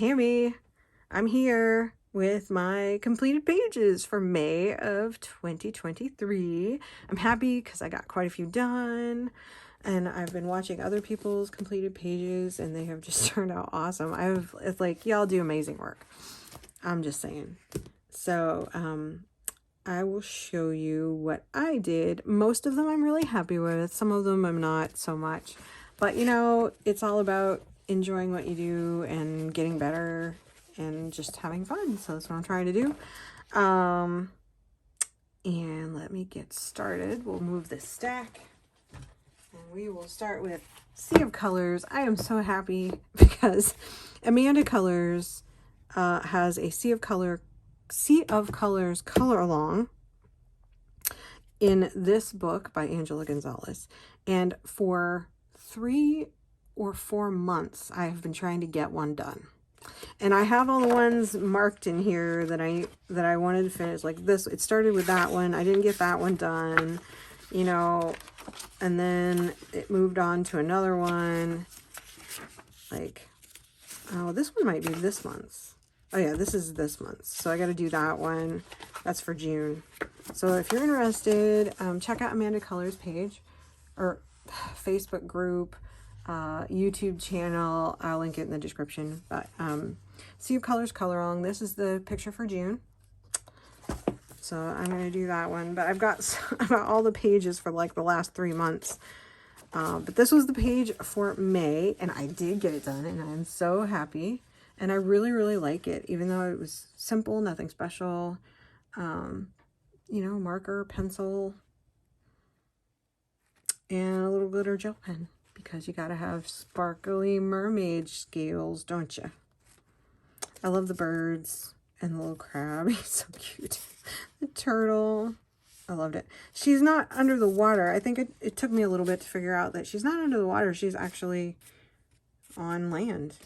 Tammy. I'm here with my completed pages for May of 2023. I'm happy because I got quite a few done, and I've been watching other people's completed pages and they have just turned out awesome. It's like, y'all do amazing work. I'm just saying. So, I will show you what I did. Most of them I'm really happy with. Some of them I'm not so much. But, you know, it's all about enjoying what you do and getting better and just having fun. So that's what I'm trying to do. And let me get started. We'll move this stack. And we will start with Sea of Colors. I am so happy because Amanda Colors has a Sea of Colors color along in this book by Angela Gonzalez. And for 3 or 4 months, I have been trying to get one done. And I have all the ones marked in here that I wanted to finish. Like this, it started with that one. I didn't get that one done, you know, and then it moved on to another one. Like, oh, this one might be this month's. Oh yeah, this is this month. So I got to do that one. That's for June. So if you're interested, check out Amanda Colors page or Facebook group, YouTube channel. I'll link it in the description. But Sea of Colors color along. This is the picture for June. So I'm going to do that one. But I've got all the pages for like the last 3 months. But this was the page for May, and I did get it done, and I'm so happy. And I really, really like it, even though it was simple, nothing special. You know, marker, pencil, and a little glitter gel pen, because you gotta have sparkly mermaid scales, don't you? I love the birds and the little crab. He's so cute. The turtle. I loved it. She's not under the water. I think it took me a little bit to figure out that she's not under the water. She's actually on land,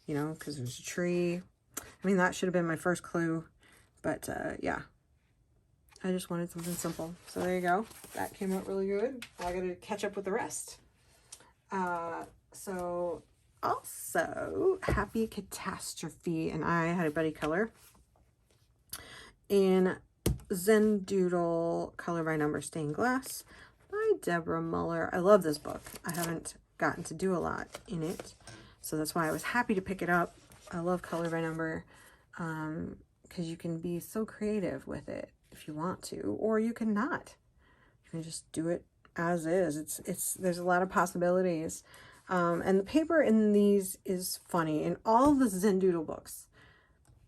you know, because there's a tree. I mean, that should have been my first clue. But, yeah. I just wanted something simple. So there you go. That came out really good. I got to catch up with the rest. So also, Happy Catastrophe and I had a buddy color in Zen Doodle Color by Number Stained Glass by Deborah Muller. I love this book. I haven't gotten to do a lot in it, so that's why I was happy to pick it up. I love Color by Number because you can be so creative with it if you want to, or you can not. You can just do it as is. There's a lot of possibilities. And the paper in these is funny. In all the Zen Doodle books,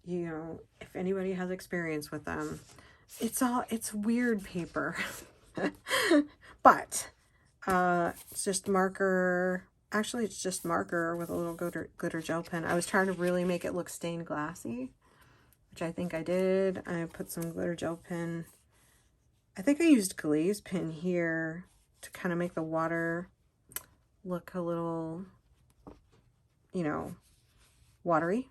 you know, if anybody has experience with them, it's weird paper. But it's just marker. Actually, it's just marker with a little glitter gel pen. I was trying to really make it look stained glassy, which I think I did. I put some glitter gel pen. I think I used glaze pen here to kind of make the water look a little, you know, watery.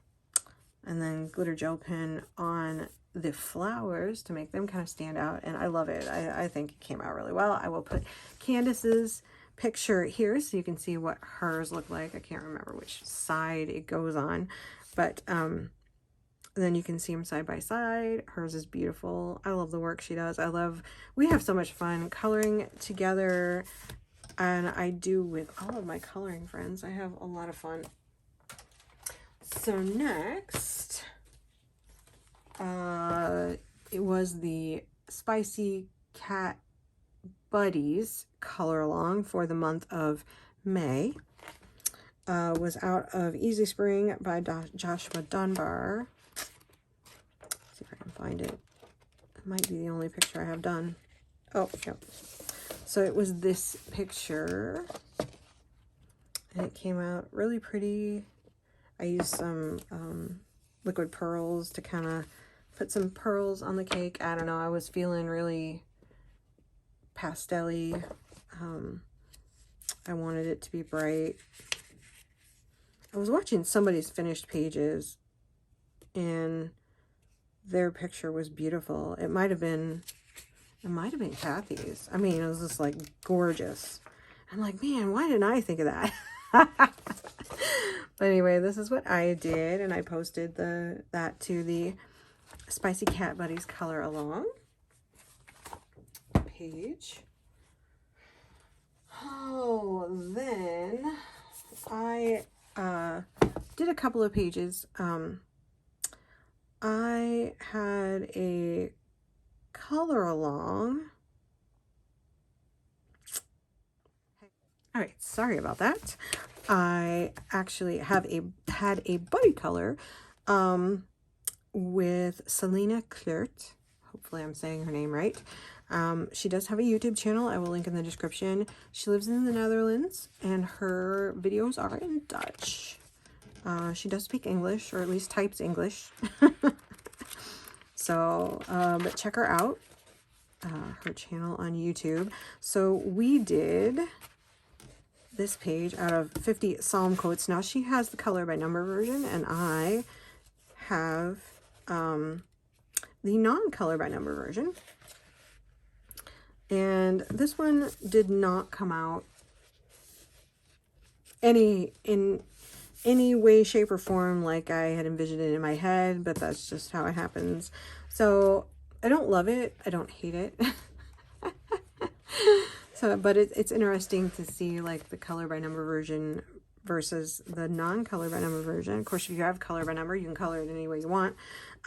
And then glitter gel pen on the flowers to make them kind of stand out. And I love it. I think it came out really well. I will put Candace's picture here so you can see what hers look like. I can't remember which side it goes on, but then you can see them side by side. Hers is beautiful. I love the work she does. We have so much fun coloring together, and I do with all of my coloring friends. I have a lot of fun. So next, it was the Spicy Cat Buddies color along for the month of May. Was out of Easy Spring by Joshua Dunbar. Let's see if I can find it. It might be the only picture I have done. Oh, yep. So it was this picture, and it came out really pretty. I used some liquid pearls to kind of put some pearls on the cake. I don't know. I was feeling really pastel-y. I wanted it to be bright. I was watching somebody's finished pages, and their picture was beautiful. It might have been Kathy's. I mean, it was just like gorgeous. I'm like, man, why didn't I think of that? But anyway, this is what I did, and I posted that to the Spicy Cat Buddies color along page. Oh, then I did a couple of pages. I had a color along. All right, sorry about that. I actually had a buddy color with Selena Klert. Hopefully I'm saying her name right. She does have a YouTube channel. I will link in the description. She lives in the Netherlands, and her videos are in Dutch. She does speak English, or at least types English. So, but check her out. Her channel on YouTube. So we did this page out of 50 Psalm quotes. Now she has the color by number version, and I have the non-color by number version. And this one did not come out in any way, shape, or form like I had envisioned it in my head, but that's just how it happens. So I don't love it. I don't hate it. So, but it's interesting to see like the color by number version versus the non-color by number version. Of course, if you have color by number, you can color it any way you want.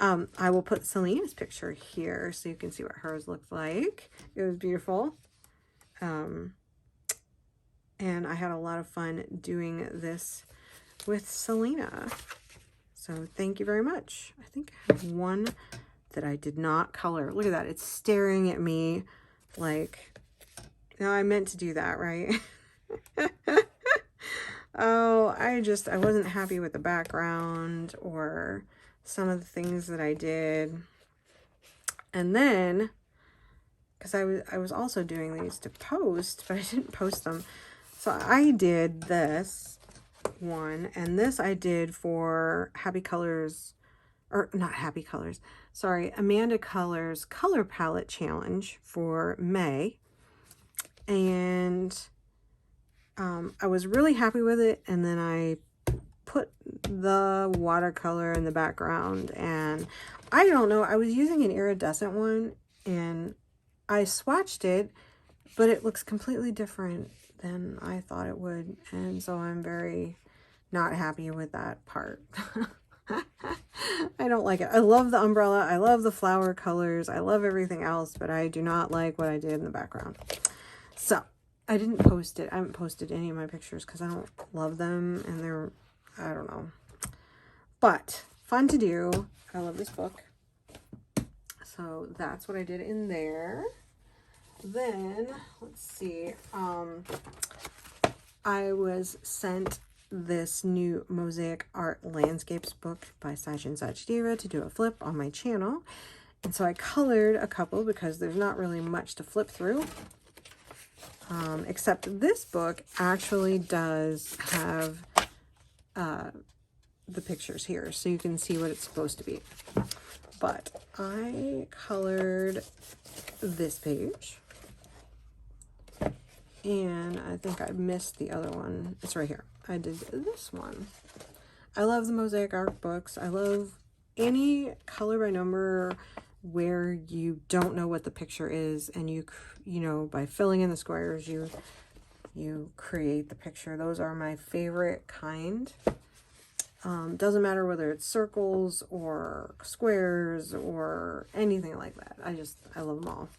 I will put Selena's picture here so you can see what hers looked like. It was beautiful. And I had a lot of fun doing this with Selena. So thank you very much. I think I have one that I did not color. Look at that. It's staring at me like... Now, I meant to do that, right? Oh, I wasn't happy with the background or some of the things that I did. And then, because I was also doing these to post, but I didn't post them. So I did this one, and this I did for Happy Colors, or not Happy Colors, sorry, Amanda Colors Color Palette Challenge for May. And I was really happy with it, and then I put the watercolor in the background, and I don't know, I was using an iridescent one, and I swatched it, but it looks completely different than I thought it would, and so I'm very not happy with that part. I don't like it. I love the umbrella, I love the flower colors, I love everything else, but I do not like what I did in the background. So, I didn't post it. I haven't posted any of my pictures because I don't love them, and they're, I don't know. But, fun to do. I love this book. So, that's what I did in there. Then, let's see. I was sent this new Mosaic Art Landscapes book by Sachin Sachdeva to do a flip on my channel. And so I colored a couple because there's not really much to flip through. Except this book actually does have the pictures here, so you can see what it's supposed to be. But I colored this page, and I think I missed the other one. It's right here. I did this one. I love the Mosaic art books. I love any color by number where you don't know what the picture is, and you know, by filling in the squares, you create the picture. Those are my favorite kind. Doesn't matter whether it's circles or squares or anything like that. I love them all.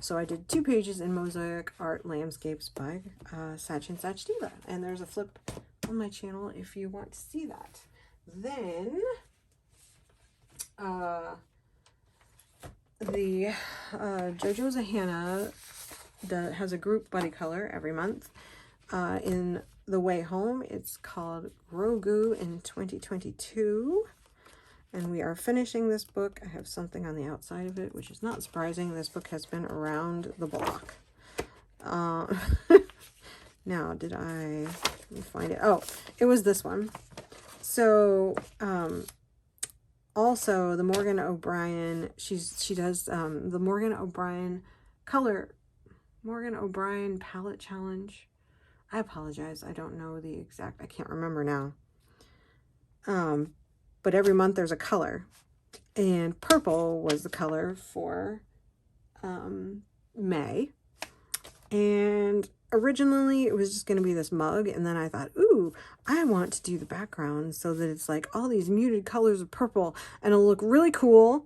So I did 2 pages in Mosaic Art Landscapes by Sachin Sachdeva, and there's a flip on my channel if you want to see that. Then the JoJo Zahana has a group buddy color every month. In The Way Home, it's called Grogu in 2022. And we are finishing this book. I have something on the outside of it, which is not surprising. This book has been around the block. Now, let me find it. Oh, it was this one. So, also the Morgan O'Brien, she does the Morgan O'Brien palette challenge. I apologize. I don't know the exact, I can't remember now. But every month there's a color. And purple was the color for May. And originally it was just going to be this mug. And then I thought, ooh, I want to do the background so that it's like all these muted colors of purple. And it'll look really cool.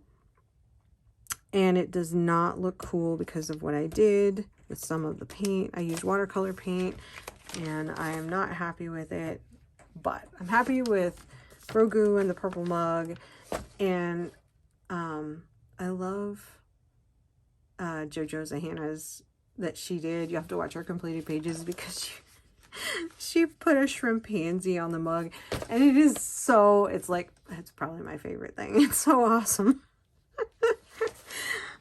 And it does not look cool because of what I did with some of the paint. I used watercolor paint. And I am not happy with it. But I'm happy with Grogu and the purple mug. And I love JoJo Zahana's that she did. You have to watch her completed pages because she put a shrimp pansy on the mug, and it is so, it's probably my favorite thing. It's so awesome.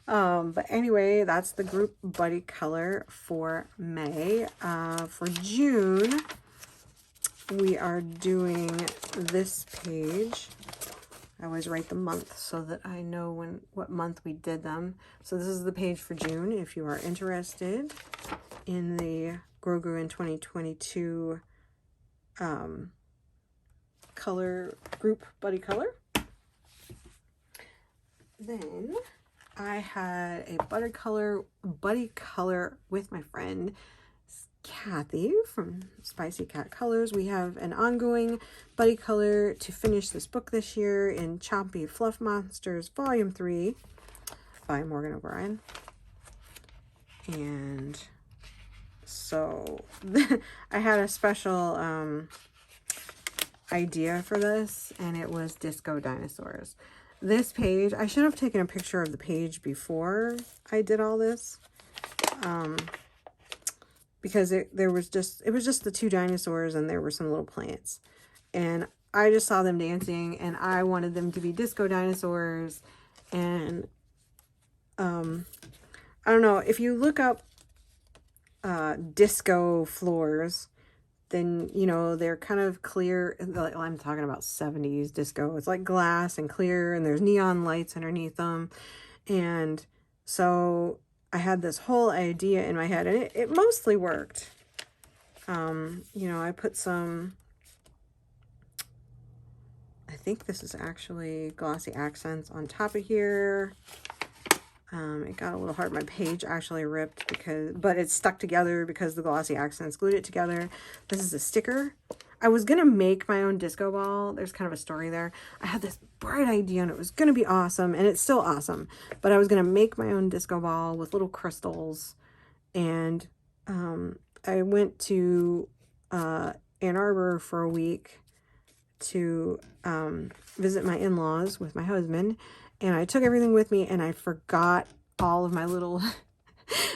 But anyway, that's the group buddy color for May. For June, we are doing this page. I always write the month so that I know what month we did them. So this is the page for June. If you are interested in the Grogu in 2022 color group buddy color. Then I had a buddy color with my friend Kathy from Spicy Cat Colors. We have an ongoing buddy color to finish this book this year in Chompy Fluff Monsters Volume 3 by Morgan O'Brien. And so I had a special idea for this, and it was disco dinosaurs. This page, I should have taken a picture of the page before I did all this. Because it was just the two dinosaurs and there were some little plants. And I just saw them dancing and I wanted them to be disco dinosaurs. And I don't know, if you look up disco floors, then, you know, they're kind of clear. I'm talking about 70s disco. It's like glass and clear and there's neon lights underneath them. And so I had this whole idea in my head, and it mostly worked. You know, I put some, I think this is actually glossy accents on top of here. It got a little hard. My page actually ripped but it's stuck together because the glossy accents glued it together. This is a sticker. I was going to make my own disco ball. There's kind of a story there. I had this bright idea and it was going to be awesome, and it's still awesome. But I was going to make my own disco ball with little crystals. And I went to Ann Arbor for a week to visit my in-laws with my husband. And I took everything with me and I forgot all of my little...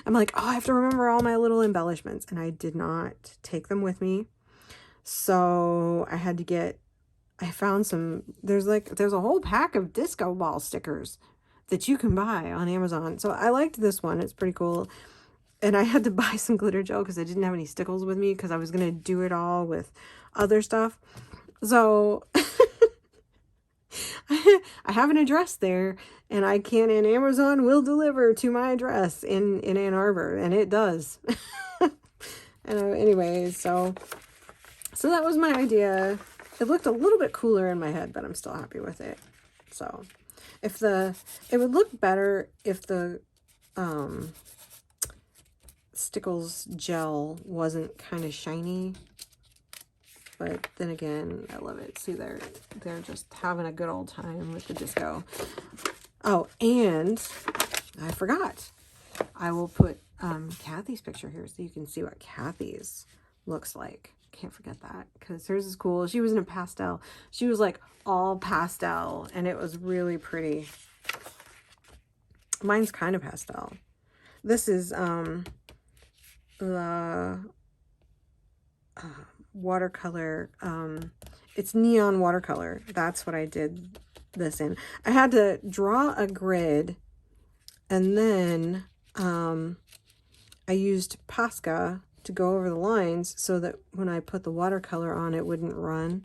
I'm like, oh, I have to remember all my little embellishments. And I did not take them with me. So I had to I found some, there's a whole pack of disco ball stickers that you can buy on Amazon. So I liked this one. It's pretty cool. And I had to buy some glitter gel because I didn't have any stickles with me because I was going to do it all with other stuff. So I have an address there, and and Amazon will deliver to my address in Ann Arbor, and it does. And anyways, so that was my idea. It looked a little bit cooler in my head, but I'm still happy with it. So it would look better if the Stickles gel wasn't kind of shiny. But then again, I love it. See, they're just having a good old time with the disco. Oh, and I forgot. I will put Kathy's picture here so you can see what Kathy's looks like. Can't forget that because hers is cool. She was in a pastel. She was like all pastel, and it was really pretty. Mine's kind of pastel. This is the watercolor. It's neon watercolor. That's what I did this in. I had to draw a grid, and then I used Posca to go over the lines so that when I put the watercolor on, it wouldn't run.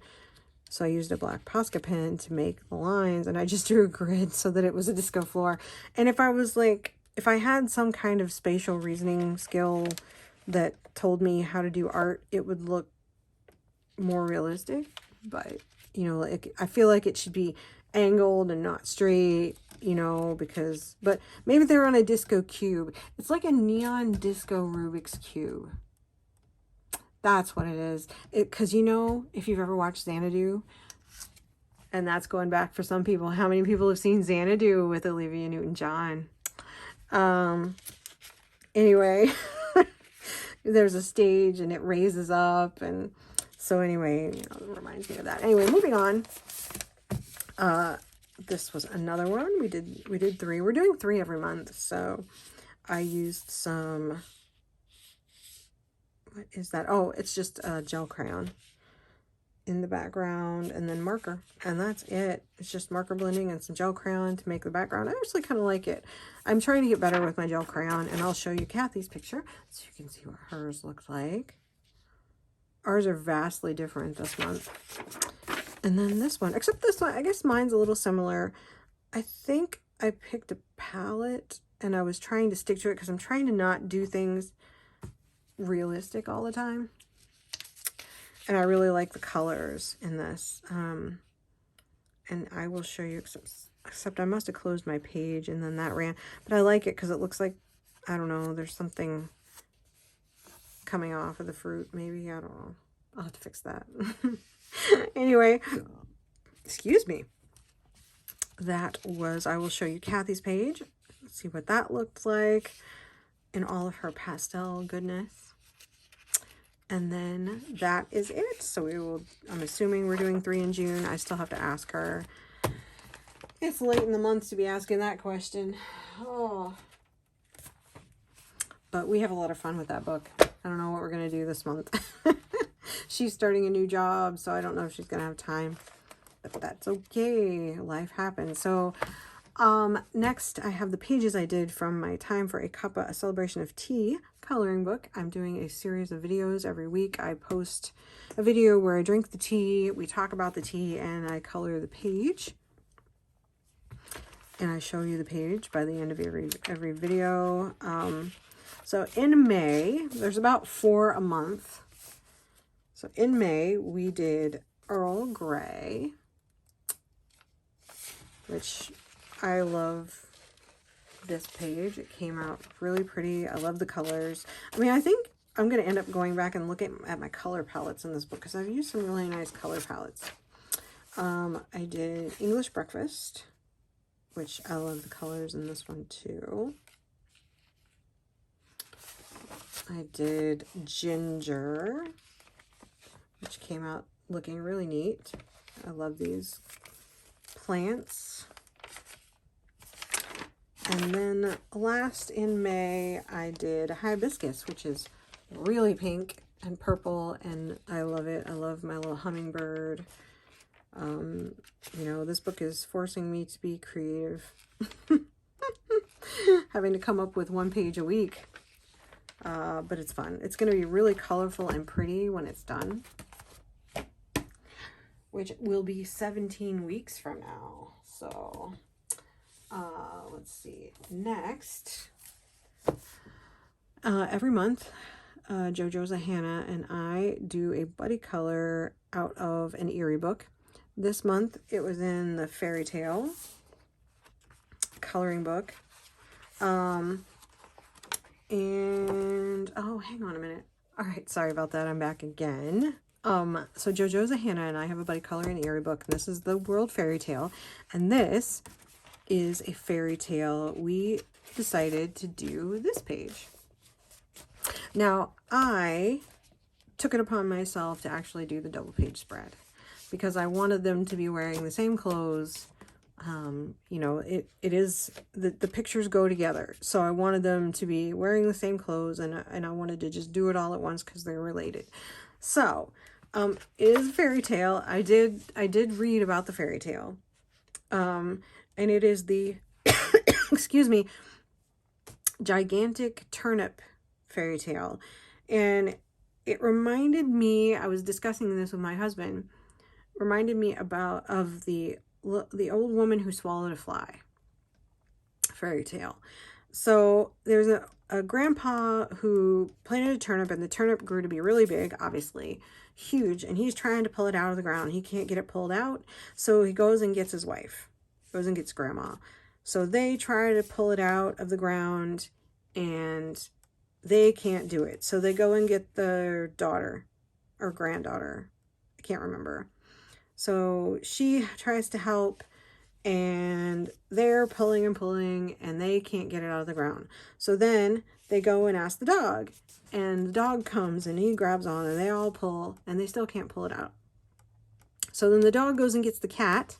So I used a black Posca pen to make the lines, and I just drew a grid so that it was a disco floor. And if I had some kind of spatial reasoning skill that told me how to do art, it would look more realistic. But, you know, like, I feel like it should be angled and not straight, you know, because, but maybe they're on a disco cube. It's like a neon disco Rubik's Cube. That's what it is. Because, you know, if you've ever watched Xanadu, and that's going back for some people, how many people have seen Xanadu with Olivia Newton-John? Anyway, there's a stage and it raises up, and so anyway, you know, it reminds me of that. Anyway, moving on. This was another one. We did 3. We're doing 3 every month. So I used some, what is that? Oh, it's just a gel crayon in the background, and then marker, and that's it. It's just marker blending and some gel crayon to make the background. I actually kind of like it. I'm trying to get better with my gel crayon, and I'll show you Kathy's picture so you can see what hers looks like. Ours are vastly different this month. And then this one, except this one, I guess mine's a little similar. I think I picked a palette and I was trying to stick to it because I'm trying to not do things realistic all the time. And I really like the colors in this. And I will show you, except I must have closed my page and then that ran. But I like it because it looks like, I don't know, there's something coming off of the fruit. Maybe, I don't know. I'll have to fix that. Anyway, excuse me. That was, I will show you Kathy's page. Let's see what that looked like in all of her pastel goodness. And then that is it. So we will, I'm assuming we're doing 3 in June. I still have to ask her. It's late in the month to be asking that question. Oh. But we have a lot of fun with that book. I don't know what we're going to do this month. She's starting a new job, so I don't know if she's going to have time. But that's okay. Life happens. So next, I have the pages I did from my Time for a Cuppa, a Celebration of Tea coloring book. I'm doing a series of videos every week. I post a video where I drink the tea, we talk about the tea, and I color the page. And I show you the page by the end of every video. So in May, there's about 4 a month. So in May, we did Earl Grey, which I love this page. It came out really pretty. I love the colors. I mean, I think I'm going to end up going back and looking at my color palettes in this book because I've used some really nice color palettes. I did English Breakfast, which I love the colors in this one too. I did Ginger, which came out looking really neat. I love these plants. And then last in May, I did Hibiscus, which is really pink and purple, and I love it. I love my little hummingbird. You know, this book is forcing me to be creative. Having to come up with 1 page a week. But it's fun. It's going to be really colorful and pretty when it's done, which will be 17 weeks from now. So, let's see. Next, every month, JoJo's a Hannah and I do a buddy color out of an Eerie book. This month, it was in the Fairy Tale coloring book. And, oh, hang on a minute. All right, sorry about that. I'm back again. So JoJo's a Hannah and I have a buddy color in Eerie book. And this is the World Fairy Tale. And this is a fairy tale. We decided to do this page. Now, I took it upon myself to actually do the double page spread because I wanted them to be wearing the same clothes. You know, it is, the pictures go together. So I wanted them to be wearing the same clothes, and I wanted to just do it all at once because they're related. So, it is a fairy tale. I did read about the fairy tale. And it is the, excuse me, Gigantic Turnip fairy tale. And it reminded me, I was discussing this with my husband, reminded me of the old woman who swallowed a fly fairy tale. So there's a grandpa who planted a turnip, and the turnip grew to be really big, obviously huge, and he's trying to pull it out of the ground. He can't get it pulled out, so he goes and gets his wife, goes and gets grandma. So they try to pull it out of the ground, and they can't do it. So they go and get their daughter or granddaughter. I can't remember. So she tries to help, and they're pulling and pulling, and they can't get it out of the ground. So then they go and ask the dog, and the dog comes and he grabs on, and they all pull, and they still can't pull it out. So then the dog goes and gets the cat.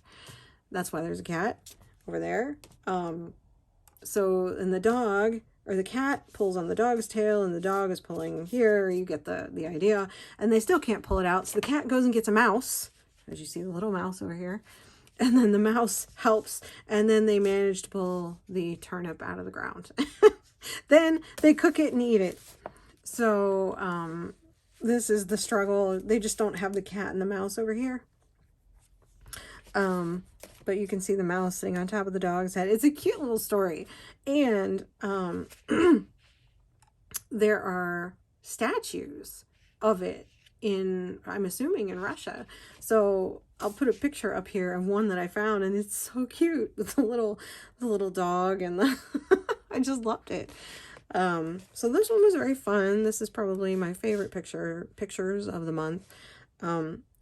That's why there's a cat over there. And the dog or the cat pulls on the dog's tail, and the dog is pulling here. You get the idea. And they still can't pull it out. So the cat goes and gets a mouse. As you see, the little mouse over here. And then the mouse helps, and then they manage to pull the turnip out of the ground. Then they cook it and eat it. So this is the struggle. They just don't have the cat and the mouse over here. But you can see the mouse sitting on top of the dog's head. It's a cute little story. And there are statues of it in, I'm assuming, in Russia. So I'll put a picture up here of one that I found, and it's so cute with the little dog, and the I just loved it. So this one was very fun. This is probably my favorite pictures of the month.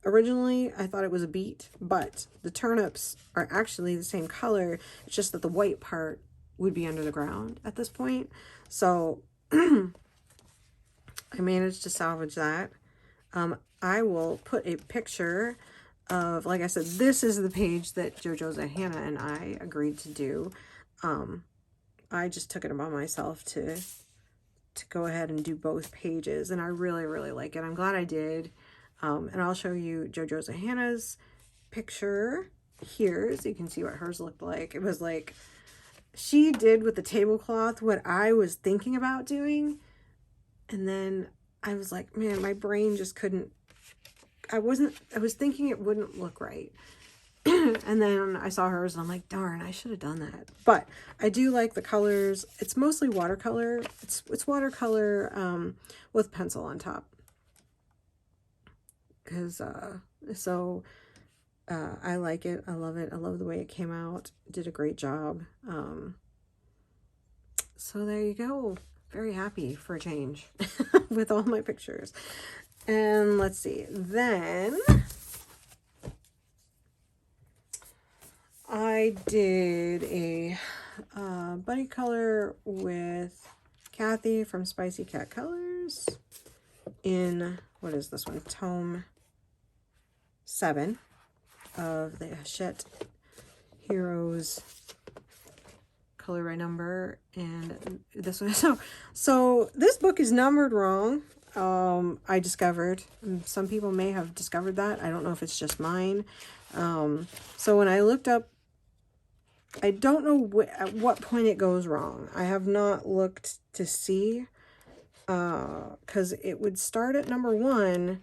Originally I thought it was a beet, but the turnips are actually the same color. It's just that the white part would be under the ground at this point. So I managed to salvage that. I will put a picture of, like I said, this is the page that JoJo's and Hannah and I agreed to do. I just took it upon myself to go ahead and do both pages, and I really, really like it. I'm glad I did. And I'll show you JoJo's and Hannah's picture here so you can see what hers looked like. It was like, she did with the tablecloth what I was thinking about doing, and then I was like, man, my brain just couldn't, I was thinking it wouldn't look right. And then I saw hers, and I'm like, darn, I should have done that. But I do like the colors. It's mostly watercolor. It's watercolor with pencil on top. Because I like it. I love it. I love the way it came out. Did a great job. So there you go. Very happy for a change with all my pictures. And let's see. Then I did a buddy color with Kathy from Spicy Cat Colors in, what is this one? Tome 7 of the Hachette Heroes color by number, and this one. So this book is numbered wrong. I discovered. Some people may have discovered that. I don't know if it's just mine. So when I looked up, I don't know at what point it goes wrong. I have not looked to see, because it would start at number 1,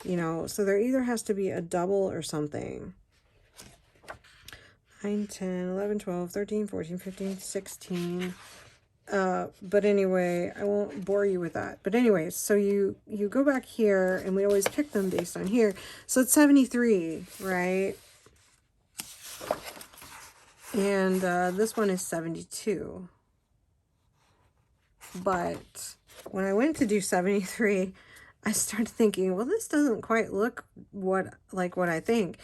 you know, so there either has to be a double or something. 9, 10, 11, 12, 13, 14, 15, 16. But anyway, I won't bore you with that. But anyway, so you go back here, and we always pick them based on here. So it's 73, right? And this one is 72. But when I went to do 73, I started thinking, well, this doesn't quite look like what I think.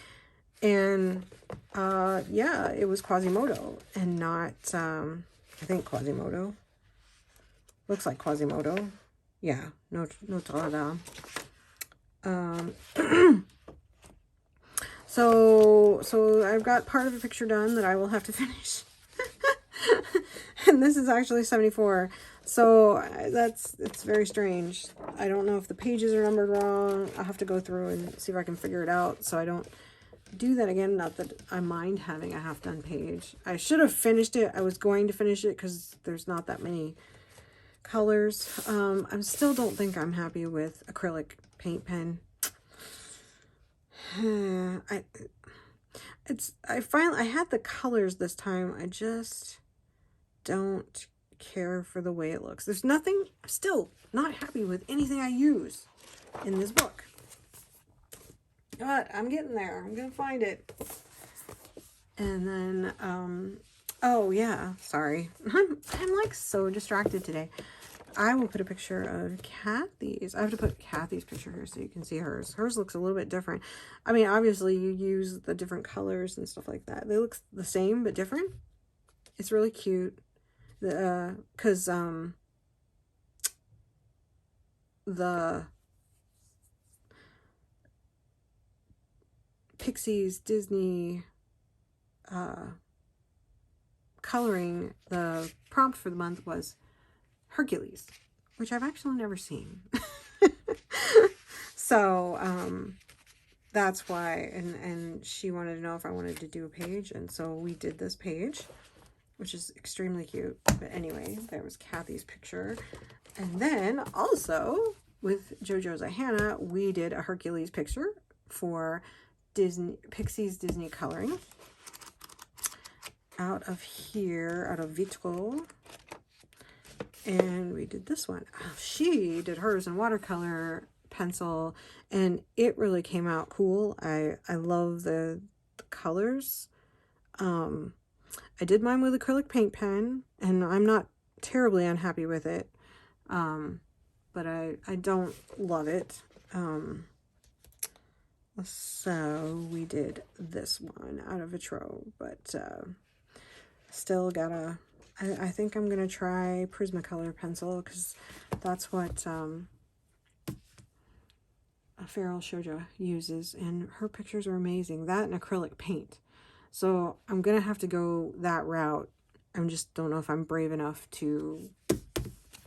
And yeah, it was Quasimodo and not, I think Quasimodo. Looks like Quasimodo. Yeah, Notre Dame. So I've got part of a picture done that I will have to finish. And this is actually 74. So it's very strange. I don't know if the pages are numbered wrong. I'll have to go through and see if I can figure it out so I don't do that again. Not that I mind having a half-done page. I should have finished it. I was going to finish it because there's not that many colors. I still don't think I'm happy with acrylic paint pen. I had the colors this time. I just don't care for the way it looks. There's nothing, I'm still not happy with anything I use in this book. But I'm getting there. I'm going to find it. And then, oh yeah, sorry. I'm like so distracted today. I will put a picture of Kathy's. I have to put Kathy's picture here so you can see hers. Hers looks a little bit different. I mean, obviously you use the different colors and stuff like that. They look the same but different. It's really cute. Cause the Pixies Disney coloring, the prompt for the month was Hercules, which I've actually never seen. So that's why, and she wanted to know if I wanted to do a page, and so we did this page, which is extremely cute. But anyway, there was Kathy's picture. And then also with JoJo's Hannah, we did a Hercules picture for Pixies Disney coloring. Out of here, out of Vitrol. And we did this one. Oh, she did hers in watercolor pencil, and it really came out cool. I love the colors. I did mine with acrylic paint pen, and I'm not terribly unhappy with it. But I don't love it. So we did this one out of Vitrol, but still gotta, I think I'm gonna try Prismacolor pencil, because that's what Feral Shoujo uses, and her pictures are amazing. That and acrylic paint. So I'm gonna have to go that route. I just don't know if I'm brave enough to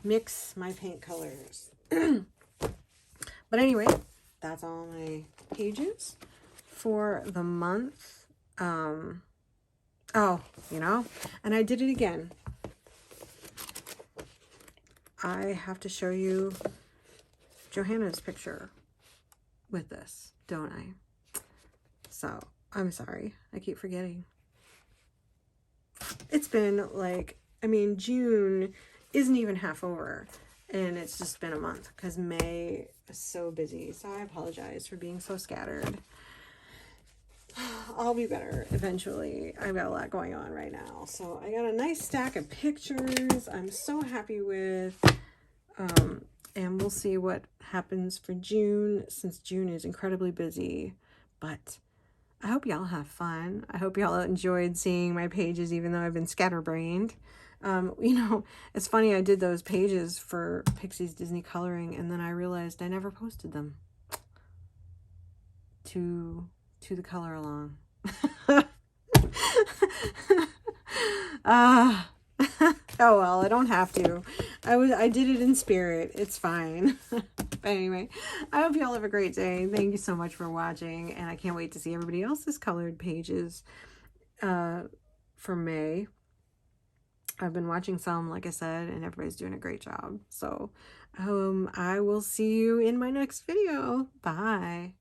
mix my paint colors. But anyway, that's all my pages for the month. Oh, you know, and I did it again. I have to show you Johanna's picture with this, don't I? So, I'm sorry. I keep forgetting. It's been like, I mean, June isn't even half over, and it's just been a month because May is so busy. So I apologize for being so scattered. I'll be better eventually. I've got a lot going on right now. So I got a nice stack of pictures I'm so happy with. And we'll see what happens for June, since June is incredibly busy. But I hope y'all have fun. I hope y'all enjoyed seeing my pages, even though I've been scatterbrained. You know, it's funny, I did those pages for Pixies Disney coloring, and then I realized I never posted them to the color along. Oh well, I don't have to. I did it in spirit. It's fine. But anyway, I hope y'all have a great day. Thank you so much for watching, and I can't wait to see everybody else's colored pages for May. I've been watching some, like I said, and everybody's doing a great job. So I will see you in my next video. Bye.